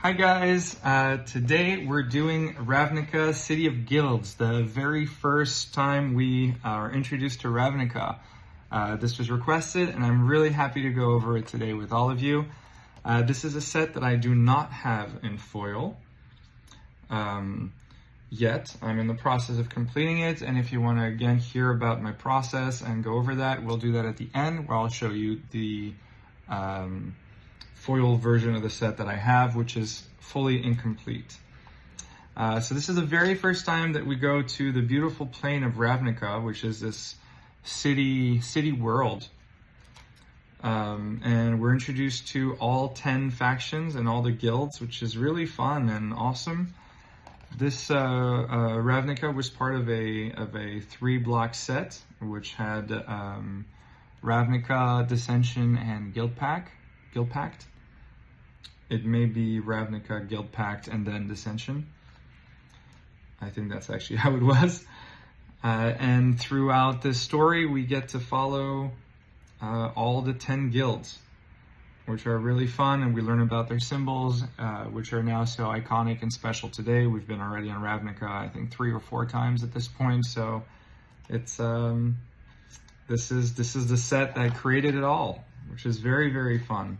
Hi guys, today we're doing Ravnica City of Guilds, the very first time we are introduced to Ravnica. This was requested and I'm really happy to go over it today with all of you. This is a set that I do not have in foil yet. I'm in the process of completing it, and if you want to again hear about my process and go over that, we'll do that at the end where I'll show you the foil version of the set that I have, which is fully incomplete. So this is the very first time that we go to the beautiful plane of Ravnica, which is this city world. And we're introduced to all 10 factions and all the guilds, which is really fun and awesome. This Ravnica was part of a 3-block set, which had Ravnica, Dissension, and Guild Pact. It may be Ravnica, Guild Pact, and then Dissension. I think that's actually how it was. And throughout this story, we get to follow all the 10 guilds, which are really fun, and we learn about their symbols, which are now so iconic and special today. We've been already on Ravnica, I think 3 or 4 times at this point, so it's this is the set that created it all, which is very, very fun.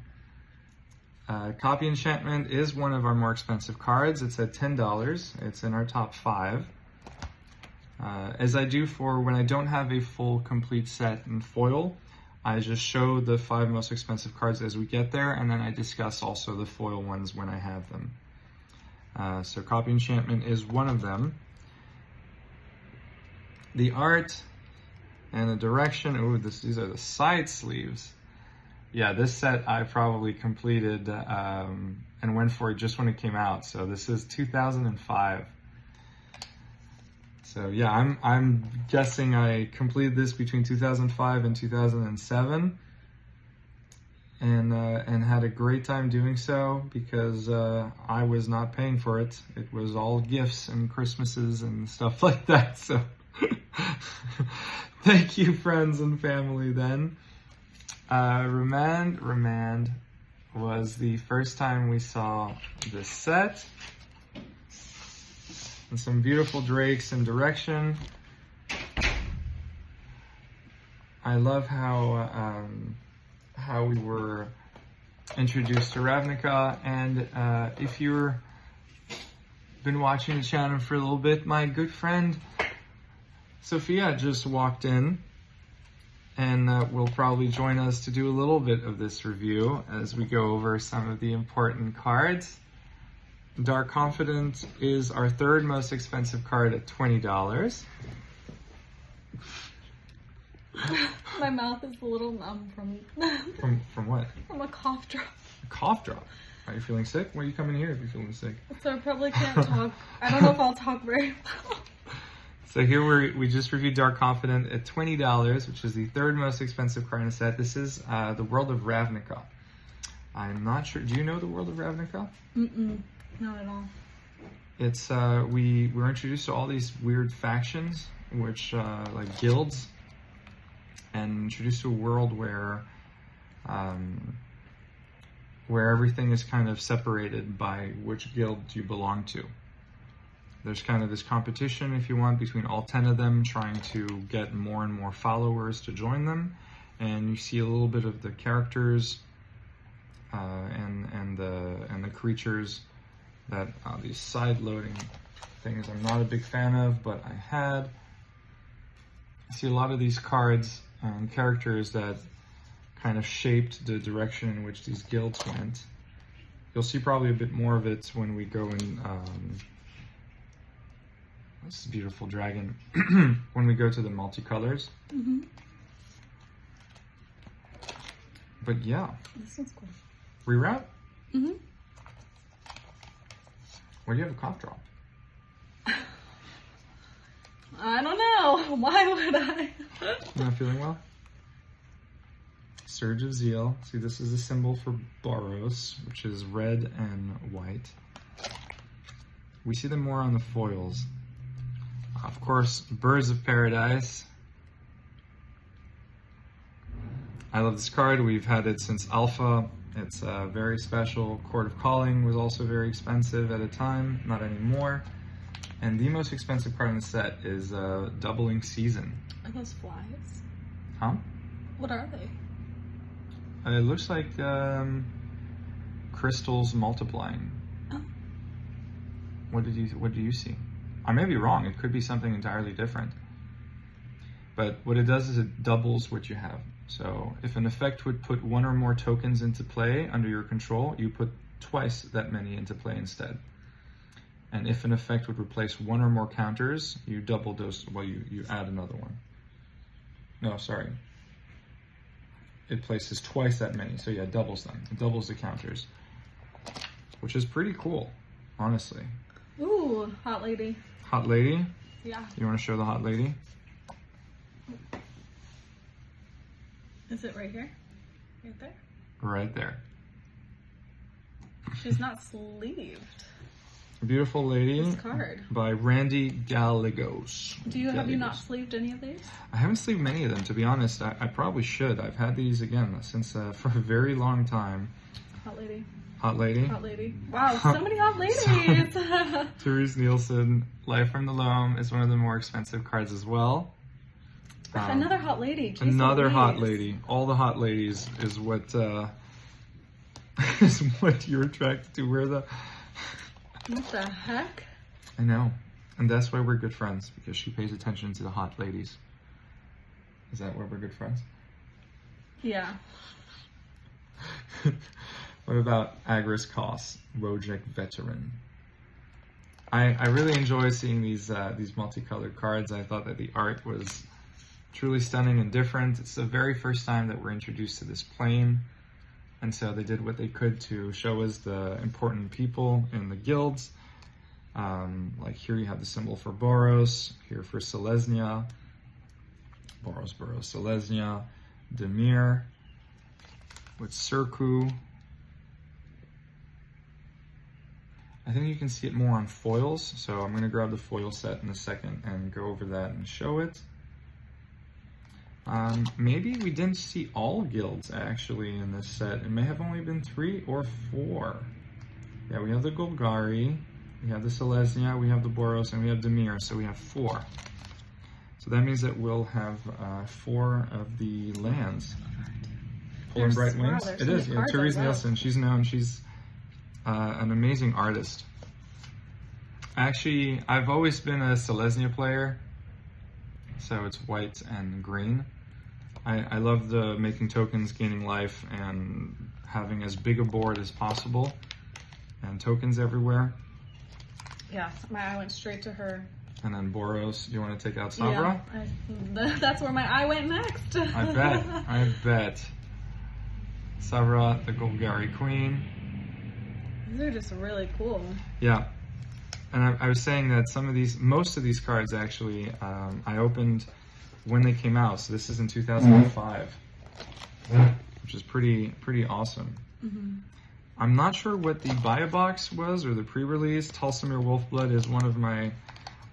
Copy Enchantment is one of our more expensive cards. It's at $10. It's in our top 5. As I do for when I don't have a full complete set in foil, I just show the 5 most expensive cards as we get there, and then I discuss also the foil ones when I have them. So Copy Enchantment is one of them. The art and the direction, these are the side sleeves. Yeah, this set I probably completed and went for it just when it came out. So this is 2005. So yeah, I'm guessing I completed this between 2005 and 2007, and had a great time doing so because I was not paying for it. It was all gifts and Christmases and stuff like that. So thank you, friends and family. Then Remand was the first time we saw this set. And some beautiful drakes and direction. I love how we were introduced to Ravnica, and if you've been watching the channel for a little bit, my good friend Sophia just walked in and will probably join us to do a little bit of this review as we go over some of the important cards. Dark Confidant is our 3rd most expensive card at $20. My mouth is a little numb from what? From a cough drop. A cough drop? Are you feeling sick? Why are you coming here if you're feeling sick? So I probably can't talk. I don't know if I'll talk very well. So here we just reviewed Dark Confidant at $20, which is the 3rd most expensive card in the set. This is the World of Ravnica. I'm not sure. Do you know the World of Ravnica? Not at all. It's we were introduced to all these weird factions, which like guilds, and introduced to a world where everything is kind of separated by which guild you belong to. There's kind of this competition, if you want, between all 10 of them, trying to get more and more followers to join them, and you see a little bit of the characters and the creatures. That these side-loading things I'm not a big fan of, but I had. I see a lot of these cards and characters that kind of shaped the direction in which these guilds went. You'll see probably a bit more of it when we go in. This is a beautiful dragon. When we go to the multicolors. But yeah. This one's cool. Reroute? Why do you have a cough drop? I don't know. Why would I? You're not feeling well? Surge of Zeal. See, this is the symbol for Boros, which is red and white. We see them more on the foils. Of course, Birds of Paradise. I love this card. We've had it since Alpha. It's very special. Court of Calling was also very expensive at a time, not anymore. And the most expensive card in the set is Doubling Season. Are those flies? Huh? What are they? It looks like crystals multiplying. Oh. What do you see? I may be wrong. It could be something entirely different. But what it does is it doubles what you have. So if an effect would put one or more tokens into play under your control, you put twice that many into play instead. And if an effect would replace one or more counters, you double those, well, you add another one. No, sorry. It places twice that many, so yeah, it doubles them. It doubles the counters, which is pretty cool, honestly. Ooh, hot lady. Hot lady? Yeah. You want to show the hot lady? Is it right here? Right there? Right there. She's not sleeved. Beautiful Lady This card. by Randy Gallegos. Have you not sleeved any of these? I haven't sleeved many of them, to be honest. I probably should. I've had these again since for a very long time. Hot lady. Hot lady. Hot lady. Wow, so many hot ladies. Therese Nielsen, Life from the Loam is one of the more expensive cards as well. Another hot lady. Jeez Another Louise. hot lady. All the hot ladies is what is what you're attracted to. What the heck? I know. And that's why we're good friends, because she pays attention to the hot ladies. Is that why we're good friends? Yeah. What about Agris Koss, Wojciech Veteran? I really enjoy seeing these multicolored cards. I thought that the art was truly stunning and different. It's the very first time that we're introduced to this plane. And so they did what they could to show us the important people in the guilds. Like here you have the symbol for Boros, here for Selesnya, Boros, Selesnya, Demir, with Surku. I think you can see it more on foils, so I'm going to grab the foil set in a second and go over that and show it. Maybe we didn't see all guilds actually in this set. It may have only been 3 or 4. Yeah, we have the Golgari, we have the Selesnya, we have the Boros, and we have Demir, so we have 4. So that means that we'll have 4 of the lands. Full and Bright Wings? It is, yeah. Therese Nielsen, she's known, she's an amazing artist. Actually, I've always been a Selesnya player, so it's white and green. I love the making tokens, gaining life, and having as big a board as possible, and tokens everywhere. Yeah, my eye went straight to her. And then Boros, you want to take out Savra? Yeah, that's where my eye went next. I bet. Savra, the Golgari Queen. These are just really cool. Yeah. And I was saying that most of these cards actually, I opened when they came out. So this is in 2005, which is pretty awesome. Mm-hmm. I'm not sure what the buy a box was or the pre-release. Tulsimir Wolfblood is one of my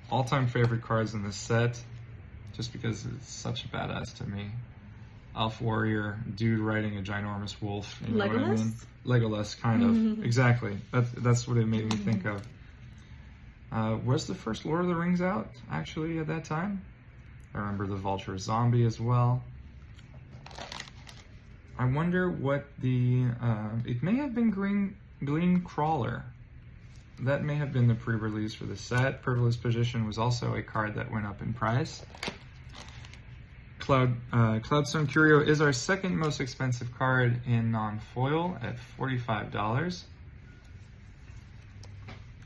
all-time favorite cards in this set, just because it's such a badass to me. Elf warrior, dude riding a ginormous wolf. You know Legolas? what I mean? Legolas, kind of. Mm-hmm. Exactly. That's what it made me think of. Was the first Lord of the Rings out, actually, at that time? I remember the Vulture Zombie as well. I wonder what it may have been Gleam Crawler. That may have been the pre-release for the set. Privileged Position was also a card that went up in price. Cloudstone Curio is our second most expensive card in non-foil at $45.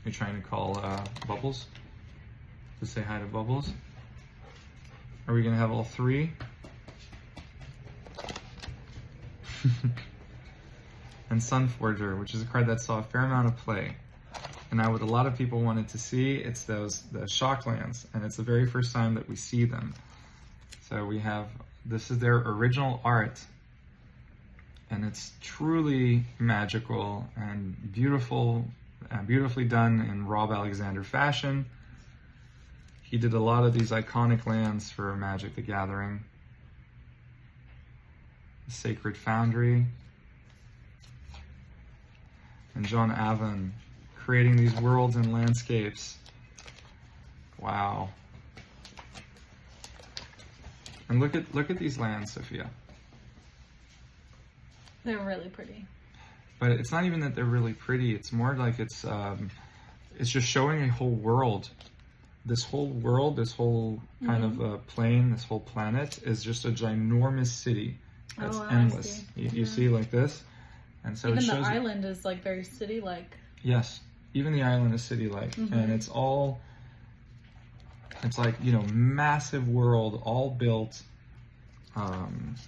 You're trying to call Bubbles to say hi to Bubbles? Are we gonna have all 3? And Sunforger, which is a card that saw a fair amount of play. And now what a lot of people wanted to see, it's the Shocklands, and it's the very first time that we see them. So we have, this is their original art, and it's truly magical and beautiful, beautifully done in Rob Alexander fashion. He did a lot of these iconic lands for Magic the Gathering. The Sacred Foundry. and John Avon creating these worlds and landscapes. Wow. And look at these lands, Sophia. They're really pretty. But it's not even that they're really pretty. It's more like it's just showing a whole world. This whole world, this whole kind of plane, this whole planet is just a ginormous city that's endless. You see like this, and so even it shows the island is like very city-like. Yes, even the island is city-like, and it's like, you know, massive world, all built around.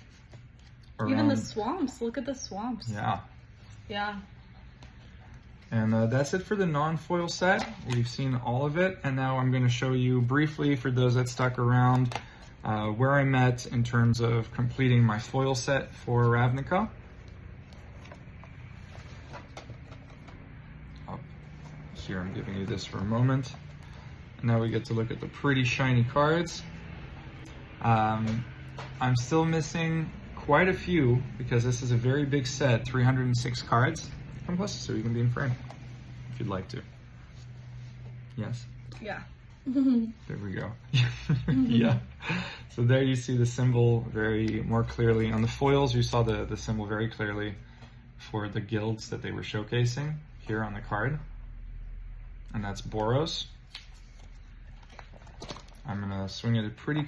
Even the swamps. Look at the swamps. Yeah. Yeah. And that's it for the non-foil set. We've seen all of it, and now I'm going to show you briefly, for those that stuck around, where I'm at in terms of completing my foil set for Ravnica. Up here, I'm giving you this for a moment. Now we get to look at the pretty shiny cards. I'm still missing quite a few because this is a very big set, 306 cards. Come closer so you can be in frame if you'd like to. Yes? Yeah. There we go. Yeah. So there you see the symbol more clearly. On the foils, you saw the symbol very clearly for the guilds that they were showcasing here on the card. And that's Boros. I'm gonna swing it pretty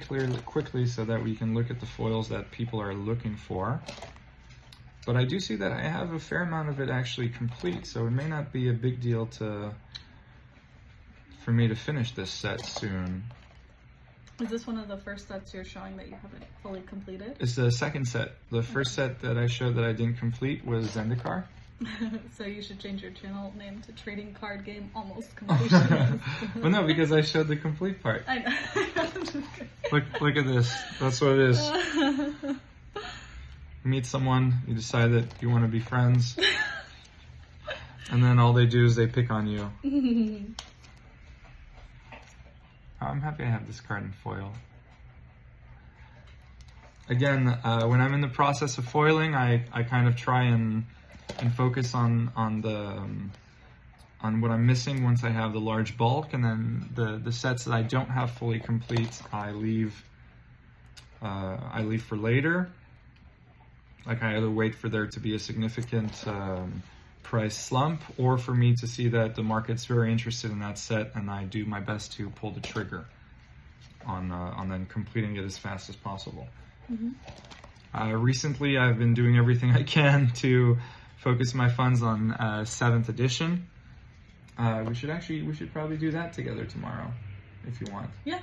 quickly so that we can look at the foils that people are looking for. But I do see that I have a fair amount of it actually complete, so it may not be a big deal for me to finish this set soon. Is this one of the first sets you're showing that you haven't fully completed? It's the second set. The first set that I showed that I didn't complete was Zendikar. So you should change your channel name to Trading Card Game Almost Completionist. Well, no, because I showed the complete part. I know. Look at this. That's what it is. You meet someone, you decide that you want to be friends, and then all they do is they pick on you. I'm happy I have this card in foil. Again, when I'm in the process of foiling, I kind of try and focus on what I'm missing once I have the large bulk, and then the sets that I don't have fully complete, I leave for later. Like I either wait for there to be a significant price slump, or for me to see that the market's very interested in that set, and I do my best to pull the trigger on then completing it as fast as possible. Recently, I've been doing everything I can to focus my funds on 7th edition. We should probably do that together tomorrow, if you want. Yeah.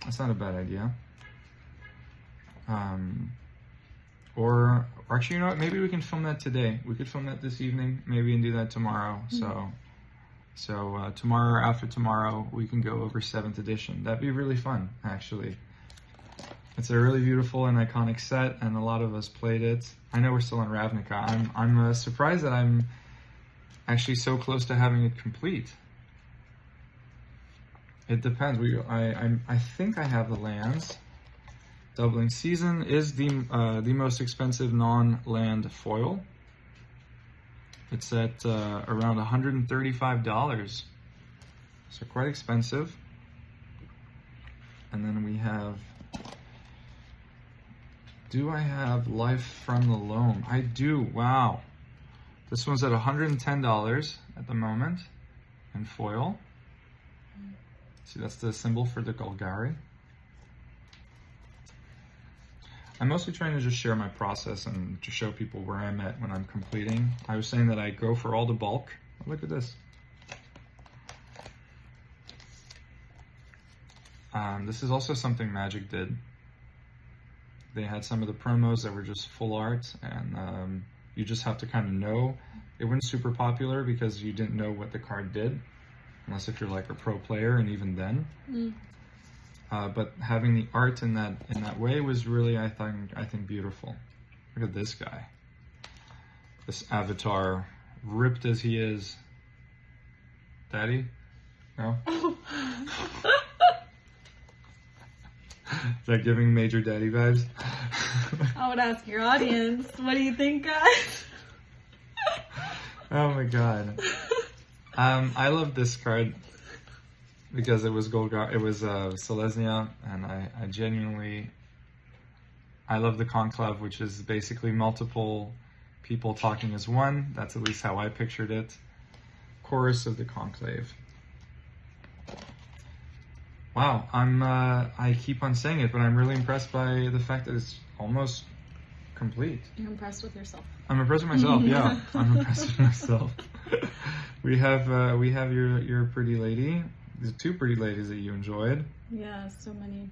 That's not a bad idea. Or actually, you know what? Maybe we can film that today. We could film that this evening, maybe, and do that tomorrow. So tomorrow or after tomorrow, we can go over 7th edition. That'd be really fun, actually. It's a really beautiful and iconic set, and a lot of us played it. I know we're still in Ravnica. I'm surprised that I'm actually so close to having it complete. It depends. I think I have the lands. Doubling Season is the most expensive non-land foil. It's at around $135, so quite expensive. And then we have, do I have Life from the Loam? I do. Wow. This one's at $110 at the moment in foil. See, that's the symbol for the Golgari. I'm mostly trying to just share my process and to show people where I'm at when I'm completing. I was saying that I go for all the bulk. Look at this. This is also something Magic did. They had some of the promos that were just full art, and you just have to kind of know. It wasn't super popular because you didn't know what the card did, unless if you're like a pro player, and even then. But having the art in that way was really, I think beautiful. Look at this guy. This avatar, ripped as he is. Daddy? No? Is that giving Major Daddy vibes? I would ask your audience, what do you think, guys? Oh my god. I love this card because it was Selesnya, and I genuinely, I love the conclave, which is basically multiple people talking as one. That's at least how I pictured it. Chorus of the conclave. Wow, I keep on saying it, but I'm really impressed by the fact that it's almost complete. You're impressed with yourself. I'm impressed with myself, yeah. I'm impressed with myself. We have your pretty lady. These are two pretty ladies that you enjoyed. Yeah, so many.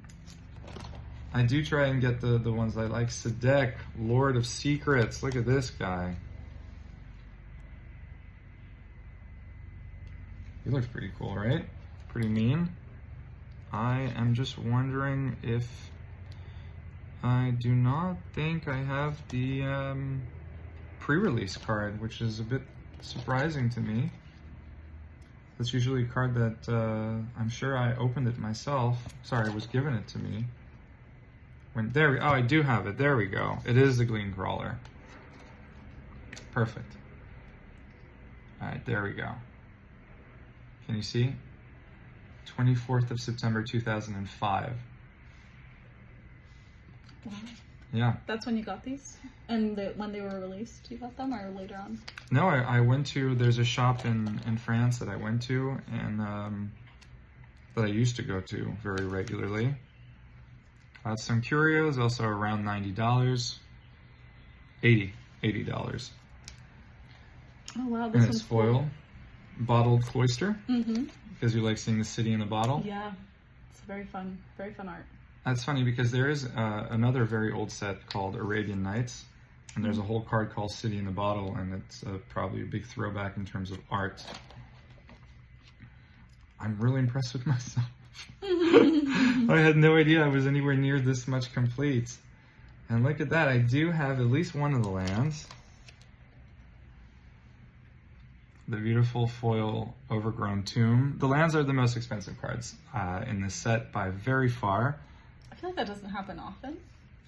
I do try and get the ones I like. Sadek, Lord of Secrets. Look at this guy. He looks pretty cool, right? Pretty mean. I am just wondering if I do not think I have the pre-release card, which is a bit surprising to me. That's usually a card that I'm sure I opened it myself. Sorry, it was given it to me. Oh, I do have it. There we go. It is the Gleam Crawler. Perfect. All right, there we go. Can you see? 24th of September 2005. Wow. Yeah. That's when you got these? And when they were released, you got them, or later on? No, I went to, there's a shop in France that I went to, and that I used to go to very regularly. Some curios, also around $90. $80. Oh wow, this and one's it's foil. Cool. Bottled cloister. Mm-hmm. Because you like seeing the city in the bottle. Yeah, it's very fun art. That's funny because there is another very old set called Arabian Nights, and there's a whole card called City in the Bottle, and it's probably a big throwback in terms of art. I'm really impressed with myself. I had no idea I was anywhere near this much complete. And look at that, I do have at least one of the lands. The beautiful foil Overgrown Tomb. The lands are the most expensive cards in this set by very far. I feel like that doesn't happen often.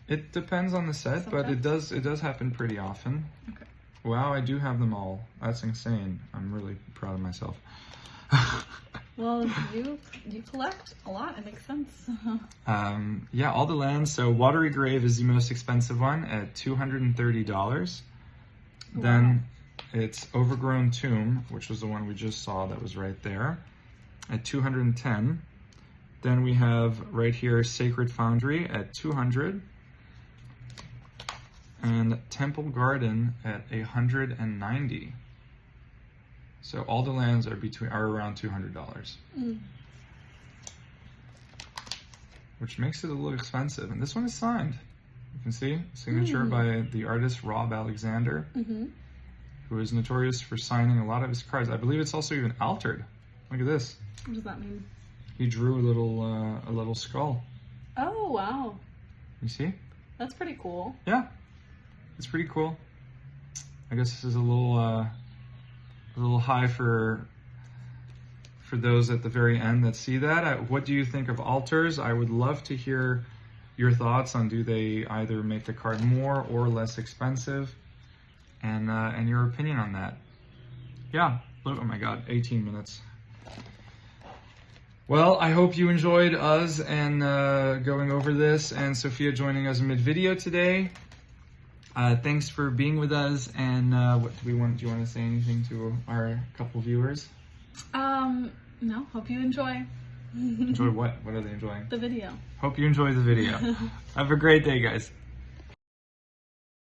It depends on the set, Sometimes. but it does happen pretty often. Okay. Wow, I do have them all. That's insane. I'm really proud of myself. Well, you collect a lot. It makes sense. Yeah, all the lands. So Watery Grave is the most expensive one at $230. Wow. Then it's Overgrown Tomb, which was the one we just saw that was right there, at $210. Then we have right here Sacred Foundry at $200. And Temple Garden at $190. So all the lands are around $200. Which makes it a little expensive. And this one is signed. You can see signature by the artist Rob Alexander, who is notorious for signing a lot of his cards. I believe it's also even altered. Look at this. What does that mean? He drew a little skull. Oh wow! You see? That's pretty cool. Yeah, it's pretty cool. I guess this is a little high for those at the very end that see that. What do you think of alters? I would love to hear your thoughts on, do they either make the card more or less expensive, and your opinion on that. Yeah. Oh my God, 18 minutes. Well, I hope you enjoyed us and going over this, and Sophia joining us mid-video today. Thanks for being with us, and what do you want to say anything to our couple viewers? No, hope you enjoy. Enjoy what? What are they enjoying? The video. Hope you enjoy the video. Have a great day, guys.